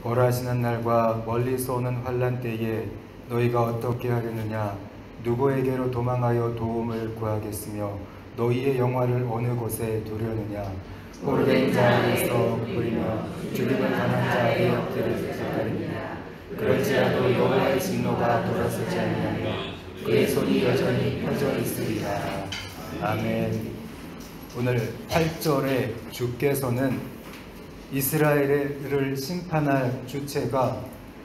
벌하시는 날과 멀리서 오는 환난 때에 너희가 어떻게 하려느냐? 누구에게로 도망하여 도움을 구하겠으며 너희의 영화를 어느 곳에 두려느냐? 포로된 자에게서 부리며 죽임을 당한 자에게 엎드릴 자들이니라. 그럴지라도 여호와의 진노가 돌아서지 아니하며 그의 손이 여전히 펴져 있으리라. 아멘. 오늘 8절에 주께서는 이스라엘을 심판할 주체가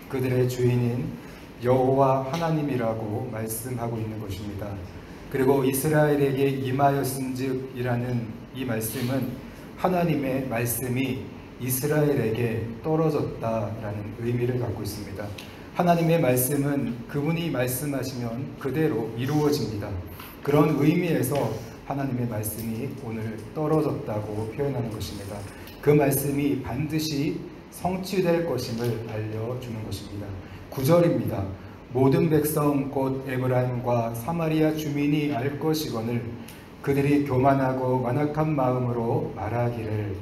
그들의 주인인 여호와 하나님이라고 말씀하고 있는 것입니다. 그리고 이스라엘에게 임하였은즉이라는 이 말씀은 하나님의 말씀이 이스라엘에게 떨어졌다라는 의미를 갖고 있습니다. 하나님의 말씀은 그분이 말씀하시면 그대로 이루어집니다. 그런 의미에서 하나님의 말씀이 오늘 떨어졌다고 표현하는 것입니다. 그 말씀이 반드시 성취될 것임을 알려주는 것입니다. 9절입니다. 모든 백성 곧 에브라임과 사마리아 주민이 알 것이거늘 그들이 교만하고 완악한 마음으로 말하기를.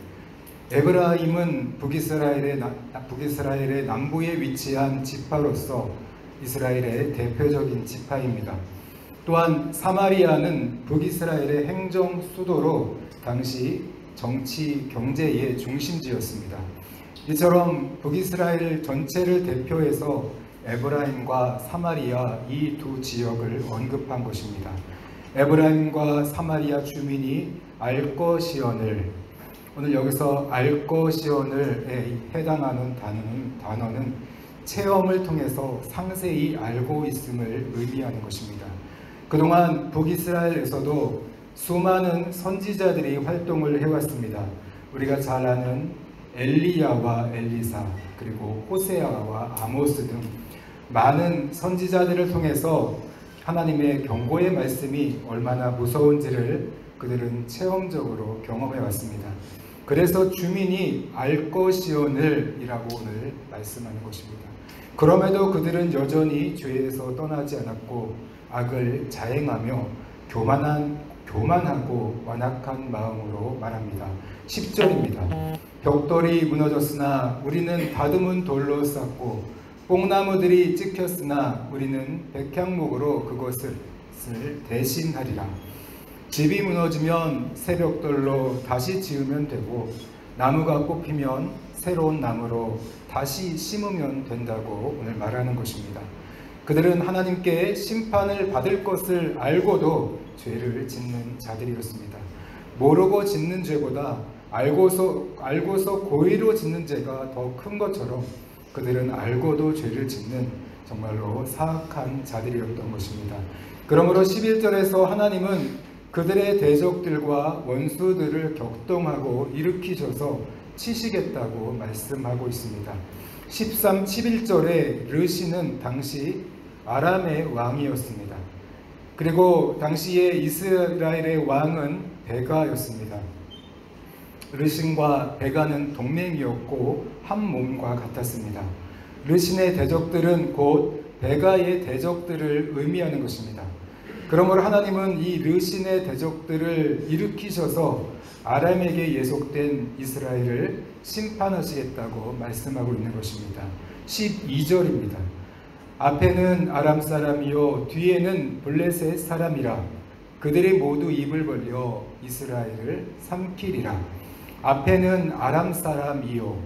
에브라임은 북이스라엘의 남부에 위치한 지파로서 이스라엘의 대표적인 지파입니다. 또한 사마리아는 북이스라엘의 행정 수도로 당시 정치, 경제의 중심지였습니다. 이처럼 북이스라엘 전체를 대표해서 에브라임과 사마리아 이 두 지역을 언급한 것입니다. 에브라임과 사마리아 주민이 알 것이언을, 오늘 여기서 알 것이언을에 해당하는 단어는 체험을 통해서 상세히 알고 있음을 의미하는 것입니다. 그동안 북이스라엘에서도 수많은 선지자들이 활동을 해왔습니다. 우리가 잘 아는 엘리야와 엘리사, 그리고 호세아와 아모스 등 많은 선지자들을 통해서 하나님의 경고의 말씀이 얼마나 무서운지를 그들은 체험적으로 경험해 왔습니다. 그래서 주민이 알 것이오늘 이라고 오늘 말씀하는 것입니다. 그럼에도 그들은 여전히 죄에서 떠나지 않았고 악을 자행하며 교만하고 완악한 마음으로 말합니다. 10절입니다. 벽돌이 무너졌으나 우리는 다듬은 돌로 쌓고 뽕나무들이 찍혔으나 우리는 백향목으로 그것을 대신하리라. 집이 무너지면 새 벽돌로 다시 지으면 되고 나무가 뽑히면 새로운 나무로 다시 심으면 된다고 오늘 말하는 것입니다. 그들은 하나님께 심판을 받을 것을 알고도 죄를 짓는 자들이었습니다. 모르고 짓는 죄보다 알고서 고의로 짓는 죄가 더 큰 것처럼 그들은 알고도 죄를 짓는 정말로 사악한 자들이었던 것입니다. 그러므로 11절에서 하나님은 그들의 대적들과 원수들을 격동하고 일으키셔서 치시겠다고 말씀하고 있습니다. 11절에 르시는 당시 아람의 왕이었습니다. 그리고 당시에 이스라엘의 왕은 베가였습니다. 르신과 베가는 동맹이었고 한 몸과 같았습니다. 르신의 대적들은 곧 베가의 대적들을 의미하는 것입니다. 그러므로 하나님은 이 르신의 대적들을 일으키셔서 아람에게 예속된 이스라엘을 심판하시겠다고 말씀하고 있는 것입니다. 12절입니다. 앞에는 아람 사람이요 뒤에는 블레셋 사람이라 그들이 모두 입을 벌려 이스라엘을 삼키리라. 앞에는 아람 사람이요.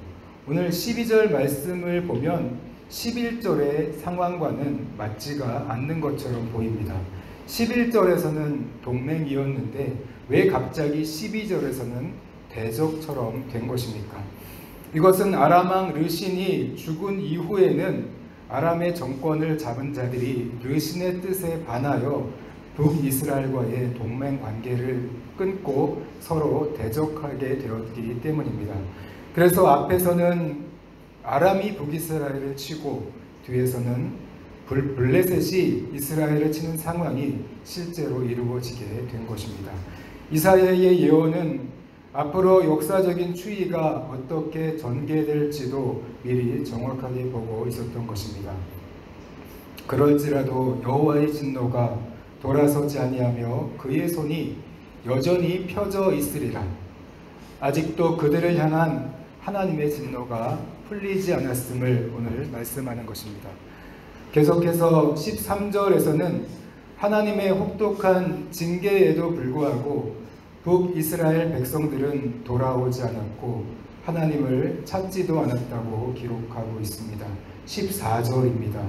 오늘 12절 말씀을 보면 11절의 상황과는 맞지가 않는 것처럼 보입니다. 11절에서는 동맹이었는데 왜 갑자기 12절에서는 대적처럼 된 것입니까? 이것은 아람 왕 르신이 죽은 이후에는 아람의 정권을 잡은 자들이 르신의 뜻에 반하여 북이스라엘과의 동맹 관계를 끊고 서로 대적하게 되었기 때문입니다. 그래서 앞에서는 아람이 북이스라엘을 치고 뒤에서는 블레셋이 이스라엘을 치는 상황이 실제로 이루어지게 된 것입니다. 이사야의 예언은 앞으로 역사적인 추이가 어떻게 전개될지도 미리 정확하게 보고 있었던 것입니다. 그럴지라도 여호와의 진노가 돌아서지 아니하며 그의 손이 여전히 펴져 있으리라. 아직도 그들을 향한 하나님의 진노가 풀리지 않았음을 오늘 말씀하는 것입니다. 계속해서 13절에서는 하나님의 혹독한 징계에도 불구하고 북이스라엘 백성들은 돌아오지 않았고 하나님을 찾지도 않았다고 기록하고 있습니다. 14절입니다.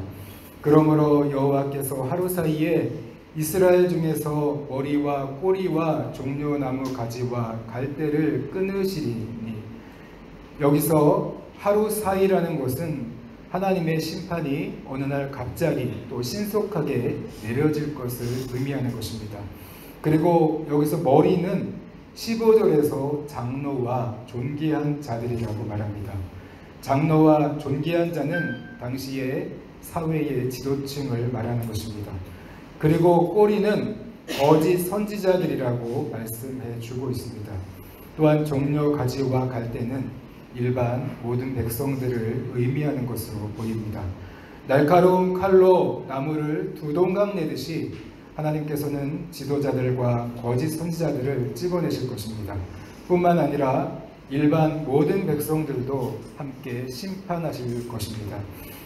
그러므로 여호와께서 하루 사이에 이스라엘 중에서 머리와 꼬리와 종려나무 가지와 갈대를 끊으시리니, 여기서 하루 사이라는 것은 하나님의 심판이 어느 날 갑자기 또 신속하게 내려질 것을 의미하는 것입니다. 그리고 여기서 머리는 15절에서 장로와 존귀한 자들이라고 말합니다. 장로와 존귀한 자는 당시의 사회의 지도층을 말하는 것입니다. 그리고 꼬리는 거짓 선지자들이라고 말씀해 주고 있습니다. 또한 종려 가지와 갈대는 일반 모든 백성들을 의미하는 것으로 보입니다. 날카로운 칼로 나무를 두 동강 내듯이 하나님께서는 지도자들과 거짓 선지자들을 찍어내실 것입니다. 뿐만 아니라 일반 모든 백성들도 함께 심판하실 것입니다.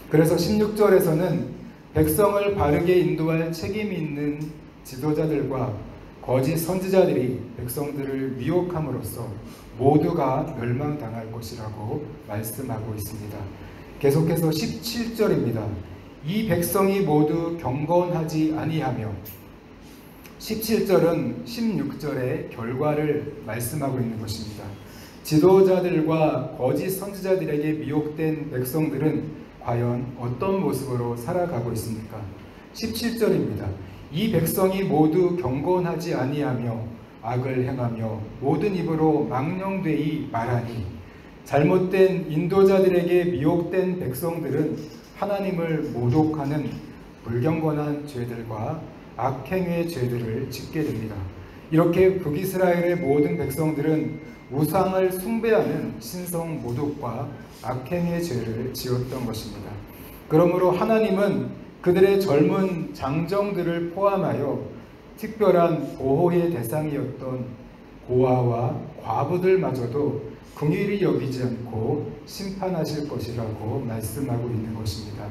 그래서 16절에서는 백성을 바르게 인도할 책임이 있는 지도자들과 거짓 선지자들이 백성들을 미혹함으로써 모두가 멸망당할 것이라고 말씀하고 있습니다. 계속해서 17절입니다. 이 백성이 모두 경건하지 아니하며, 17절은 16절의 결과를 말씀하고 있는 것입니다. 지도자들과 거짓 선지자들에게 미혹된 백성들은 과연 어떤 모습으로 살아가고 있습니까? 17절입니다. 이 백성이 모두 경건하지 아니하며 악을 행하며 모든 입으로 망령되이 말하니, 잘못된 인도자들에게 미혹된 백성들은 하나님을 모독하는 불경건한 죄들과 악행의 죄들을 짓게 됩니다. 이렇게 북이스라엘의 모든 백성들은 우상을 숭배하는 신성 모독과 악행의 죄를 지었던 것입니다. 그러므로 하나님은 그들의 젊은 장정들을 포함하여 특별한 보호의 대상이었던 고아와 과부들마저도 긍휼히 여기지 않고 심판하실 것이라고 말씀하고 있는 것입니다.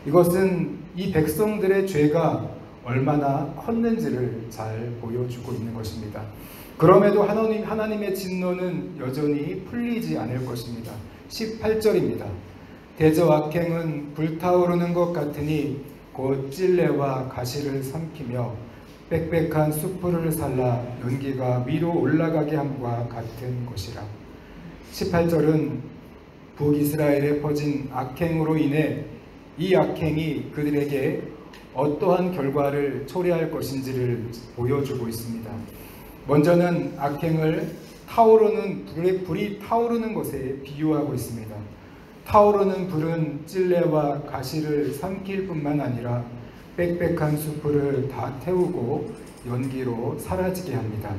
이것은 이 백성들의 죄가 얼마나 컸는지를 잘 보여주고 있는 것입니다. 그럼에도 하나님의 진노는 여전히 풀리지 않을 것입니다. 18절입니다. 대저 악행은 불타오르는 것 같으니 곧 찔레와 가시를 삼키며 빽빽한 숯불을 살라 연기가 위로 올라가게 함과 같은 것이라. 18절은 북이스라엘에 퍼진 악행으로 인해 이 악행이 그들에게 어떠한 결과를 초래할 것인지를 보여주고 있습니다. 먼저는 악행을 불이 타오르는 것에 비유하고 있습니다. 타오르는 불은 찔레와 가시를 삼킬 뿐만 아니라 빽빽한 숯불을 다 태우고 연기로 사라지게 합니다.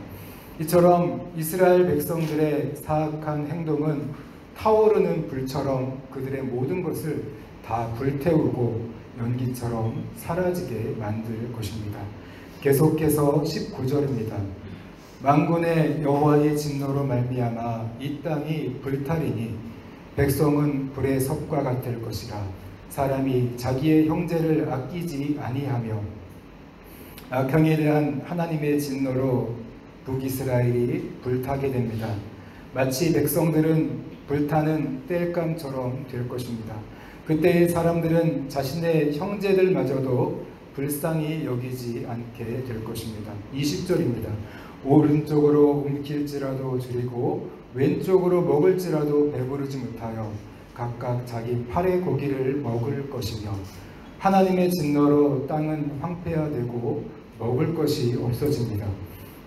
이처럼 이스라엘 백성들의 사악한 행동은 타오르는 불처럼 그들의 모든 것을 다 불태우고 연기처럼 사라지게 만들 것입니다. 계속해서 19절입니다. 만군의 여호와의 진노로 말미암아 이 땅이 불타리니 백성은 불의 섭과 같을 것이라. 사람이 자기의 형제를 아끼지 아니하며. 악행에 대한 하나님의 진노로 북이스라엘이 불타게 됩니다. 마치 백성들은 불타는 땔감처럼 될 것입니다. 그때의 사람들은 자신의 형제들마저도 불쌍히 여기지 않게 될 것입니다. 20절입니다. 오른쪽으로 움킬지라도 줄이고 왼쪽으로 먹을지라도 배부르지 못하여 각각 자기 팔의 고기를 먹을 것이며, 하나님의 진노로 땅은 황폐화되고 먹을 것이 없어집니다.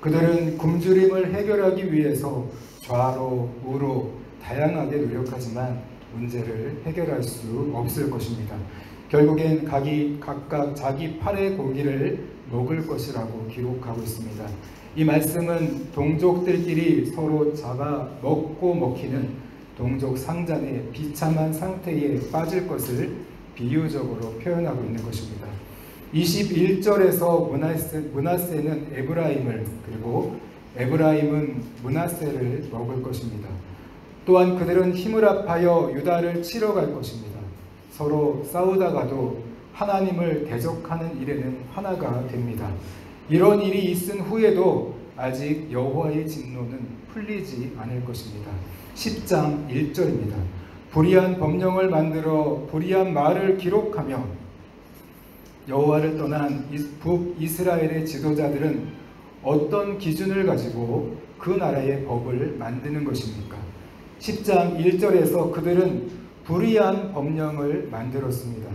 그들은 굶주림을 해결하기 위해서 좌로 우로 다양하게 노력하지만 문제를 해결할 수 없을 것입니다. 결국엔 각각 자기 팔의 고기를 먹을 것이라고 기록하고 있습니다. 이 말씀은 동족들끼리 서로 잡아 먹고 먹히는 동족 상잔의 비참한 상태에 빠질 것을 비유적으로 표현하고 있는 것입니다. 21절에서 므낫세는 에브라임을, 그리고 에브라임은 므낫세를 먹을 것입니다. 또한 그들은 힘을 합하여 유다를 치러 갈 것입니다. 서로 싸우다가도 하나님을 대적하는 일에는 하나가 됩니다. 이런 일이 있은 후에도 아직 여호와의 진노는 풀리지 않을 것입니다. 10장 1절입니다. 불의한 법령을 만들어 불의한 말을 기록하며 여호와를 떠난 북이스라엘의 지도자들은 어떤 기준을 가지고 그 나라의 법을 만드는 것입니까? 10장 1절에서 그들은 불의한 법령을 만들었습니다.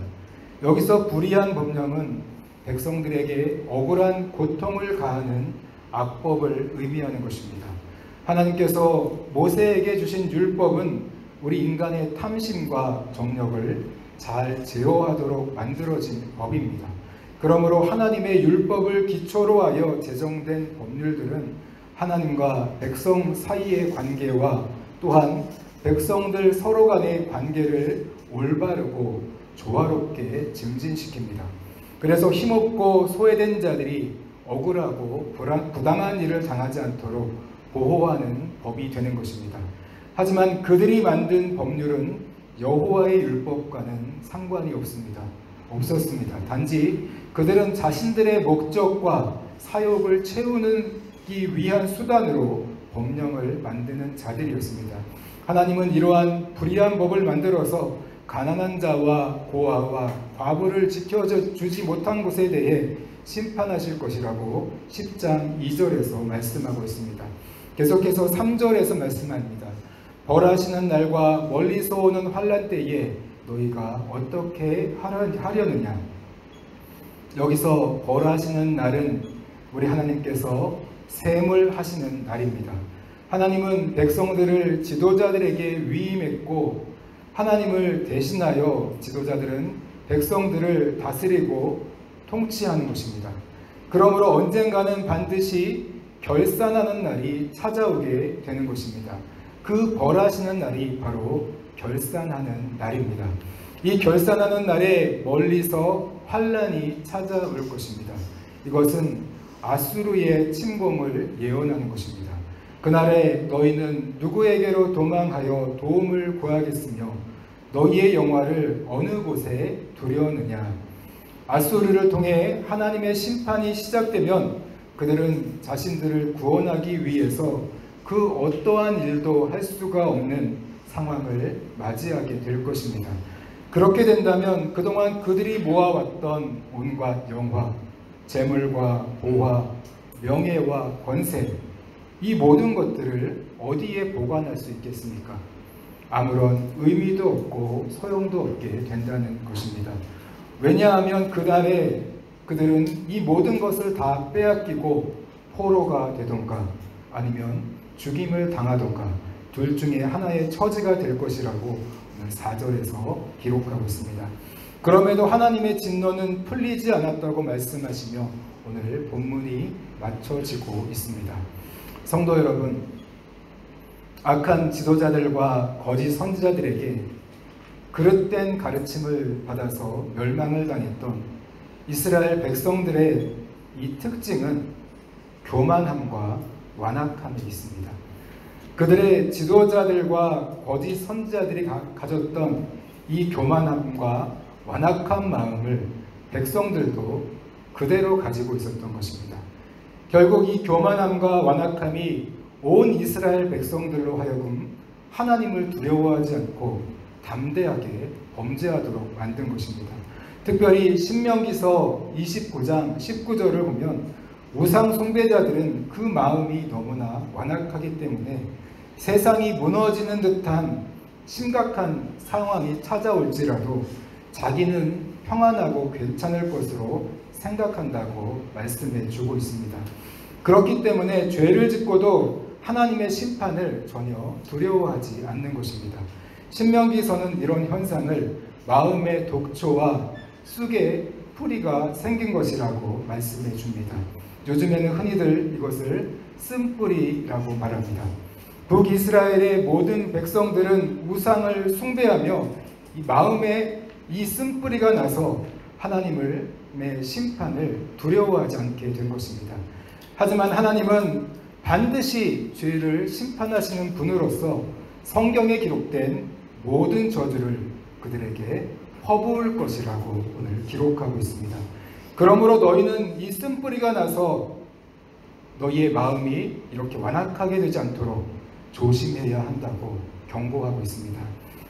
여기서 불의한 법령은 백성들에게 억울한 고통을 가하는 악법을 의미하는 것입니다. 하나님께서 모세에게 주신 율법은 우리 인간의 탐심과 정력을 잘 제어하도록 만들어진 법입니다. 그러므로 하나님의 율법을 기초로 하여 제정된 법률들은 하나님과 백성 사이의 관계와 또한 백성들 서로 간의 관계를 올바르고 조화롭게 증진시킵니다. 그래서 힘없고 소외된 자들이 억울하고 부당한 일을 당하지 않도록 보호하는 법이 되는 것입니다. 하지만 그들이 만든 법률은 여호와의 율법과는 상관이 없었습니다. 단지 그들은 자신들의 목적과 사욕을 채우기 위한 수단으로 법령을 만드는 자들이었습니다. 하나님은 이러한 불의한 법을 만들어서 가난한 자와 고아와 과부를 지켜주지 못한 것에 대해 심판하실 것이라고 10장 2절에서 말씀하고 있습니다. 계속해서 3절에서 말씀합니다. 벌하시는 날과 멀리서 오는 환난 때에 너희가 어떻게 하려느냐. 여기서 벌하시는 날은 우리 하나님께서 셈을 하시는 날입니다. 하나님은 백성들을 지도자들에게 위임했고 하나님을 대신하여 지도자들은 백성들을 다스리고 통치하는 것입니다. 그러므로 언젠가는 반드시 결산하는 날이 찾아오게 되는 것입니다. 그 벌하시는 날이 바로 결산하는 날입니다. 이 결산하는 날에 멀리서 환난이 찾아올 것입니다. 이것은 아수르의 침공을 예언하는 것입니다. 그날에 너희는 누구에게로 도망하여 도움을 구하겠으며 너희의 영화를 어느 곳에 두려느냐. 아수르를 통해 하나님의 심판이 시작되면 그들은 자신들을 구원하기 위해서 그 어떠한 일도 할 수가 없는 상황을 맞이하게 될 것입니다. 그렇게 된다면 그동안 그들이 모아왔던 온갖 영화, 재물과 보화, 명예와 권세, 이 모든 것들을 어디에 보관할 수 있겠습니까? 아무런 의미도 없고 소용도 없게 된다는 것입니다. 왜냐하면 그날에 그들은 이 모든 것을 다 빼앗기고 포로가 되던가 아니면 죽임을 당하던가 둘 중에 하나의 처지가 될 것이라고 오늘 4절에서 기록하고 있습니다. 그럼에도 하나님의 진노는 풀리지 않았다고 말씀하시며 오늘 본문이 맞춰지고 있습니다. 성도 여러분, 악한 지도자들과 거짓 선지자들에게 그릇된 가르침을 받아서 멸망을 당했던 이스라엘 백성들의 이 특징은 교만함과 완악함이 있습니다. 그들의 지도자들과 거짓 선지자들이 가졌던 이 교만함과 완악한 마음을 백성들도 그대로 가지고 있었던 것입니다. 결국 이 교만함과 완악함이 온 이스라엘 백성들로 하여금 하나님을 두려워하지 않고 담대하게 범죄하도록 만든 것입니다. 특별히 신명기서 29장 19절을 보면 우상 숭배자들은 그 마음이 너무나 완악하기 때문에 세상이 무너지는 듯한 심각한 상황이 찾아올지라도 자기는 평안하고 괜찮을 것으로 생각한다고 말씀해 주고 있습니다. 그렇기 때문에 죄를 짓고도 하나님의 심판을 전혀 두려워하지 않는 것입니다. 신명기서는 이런 현상을 마음의 독초와 쑥의 뿌리가 생긴 것이라고 말씀해 줍니다. 요즘에는 흔히들 이것을 쓴뿌리라고 말합니다. 북이스라엘의 모든 백성들은 우상을 숭배하며 이 마음에 이 쓴뿌리가 나서 하나님의 심판을 두려워하지 않게 된 것입니다. 하지만 하나님은 반드시 죄를 심판하시는 분으로서 성경에 기록된 모든 저주를 그들에게 퍼부을 것이라고 오늘 기록하고 있습니다. 그러므로 너희는 이 쓴뿌리가 나서 너희의 마음이 이렇게 완악하게 되지 않도록 조심해야 한다고 경고하고 있습니다.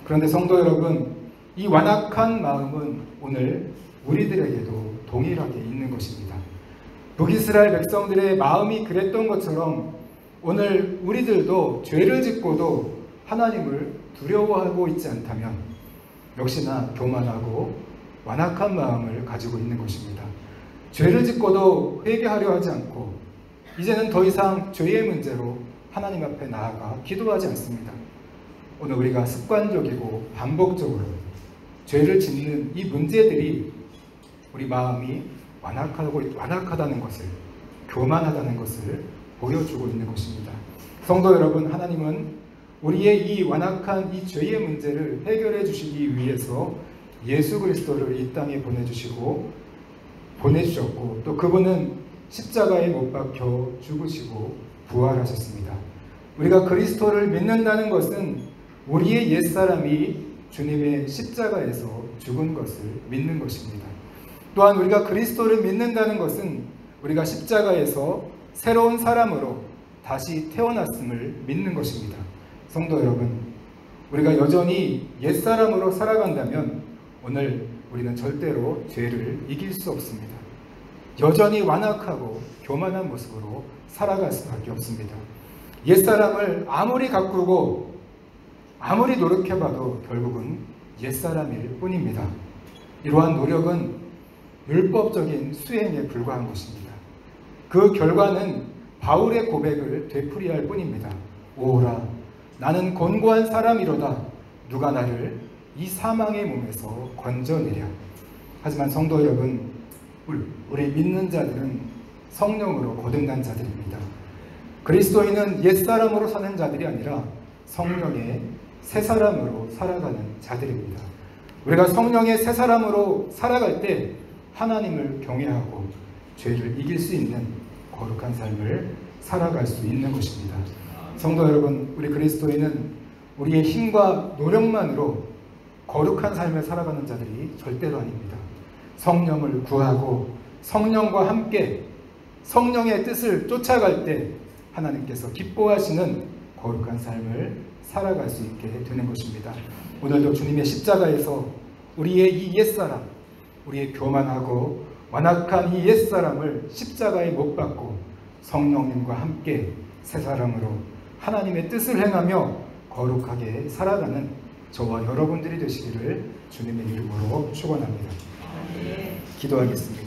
그런데 성도 여러분, 이 완악한 마음은 오늘 우리들에게도 동일하게 있는 것입니다. 북이스라엘 백성들의 마음이 그랬던 것처럼 오늘 우리들도 죄를 짓고도 하나님을 두려워하고 있지 않다면 역시나 교만하고 완악한 마음을 가지고 있는 것입니다. 죄를 짓고도 회개하려 하지 않고 이제는 더 이상 죄의 문제로 하나님 앞에 나아가 기도하지 않습니다. 오늘 우리가 습관적이고 반복적으로 죄를 짓는 이 문제들이 우리 마음이 완악하다는 것을, 교만하다는 것을 보여주고 있는 것입니다. 성도 여러분, 하나님은 우리의 이 완악한 이 죄의 문제를 해결해 주시기 위해서 예수 그리스도를 이 땅에 보내주셨고 또 그분은 십자가에 못 박혀 죽으시고 부활하셨습니다. 우리가 그리스도를 믿는다는 것은 우리의 옛사람이 주님의 십자가에서 죽은 것을 믿는 것입니다. 또한 우리가 그리스도를 믿는다는 것은 우리가 십자가에서 새로운 사람으로 다시 태어났음을 믿는 것입니다. 성도 여러분, 우리가 여전히 옛사람으로 살아간다면 오늘 우리는 절대로 죄를 이길 수 없습니다. 여전히 완악하고 교만한 모습으로 살아갈 수밖에 없습니다. 옛사람을 아무리 가꾸고 아무리 노력해봐도 결국은 옛사람일 뿐입니다. 이러한 노력은 율법적인 수행에 불과한 것입니다. 그 결과는 바울의 고백을 되풀이할 뿐입니다. 오라, 나는 곤고한 사람이로다. 누가 나를 이 사망의 몸에서 건져내랴. 하지만 성도 여러분, 우리 믿는 자들은 성령으로 거듭난 자들입니다. 그리스도인은 옛사람으로 사는 자들이 아니라 성령의 새 사람으로 살아가는 자들입니다. 우리가 성령의 새 사람으로 살아갈 때 하나님을 경외하고 죄를 이길 수 있는 거룩한 삶을 살아갈 수 있는 것입니다. 성도 여러분, 우리 그리스도인은 우리의 힘과 노력만으로 거룩한 삶을 살아가는 자들이 절대로 아닙니다. 성령을 구하고 성령과 함께 성령의 뜻을 쫓아갈 때 하나님께서 기뻐하시는 거룩한 삶을 살아갈 수 있게 되는 것입니다. 오늘도 주님의 십자가에서 우리의 이 옛사람, 우리의 교만하고 완악한 이 옛사람을 십자가에 못 박고 성령님과 함께 새 사람으로 하나님의 뜻을 행하며 거룩하게 살아가는 저와 여러분들이 되시기를 주님의 이름으로 축원합니다. 기도하겠습니다.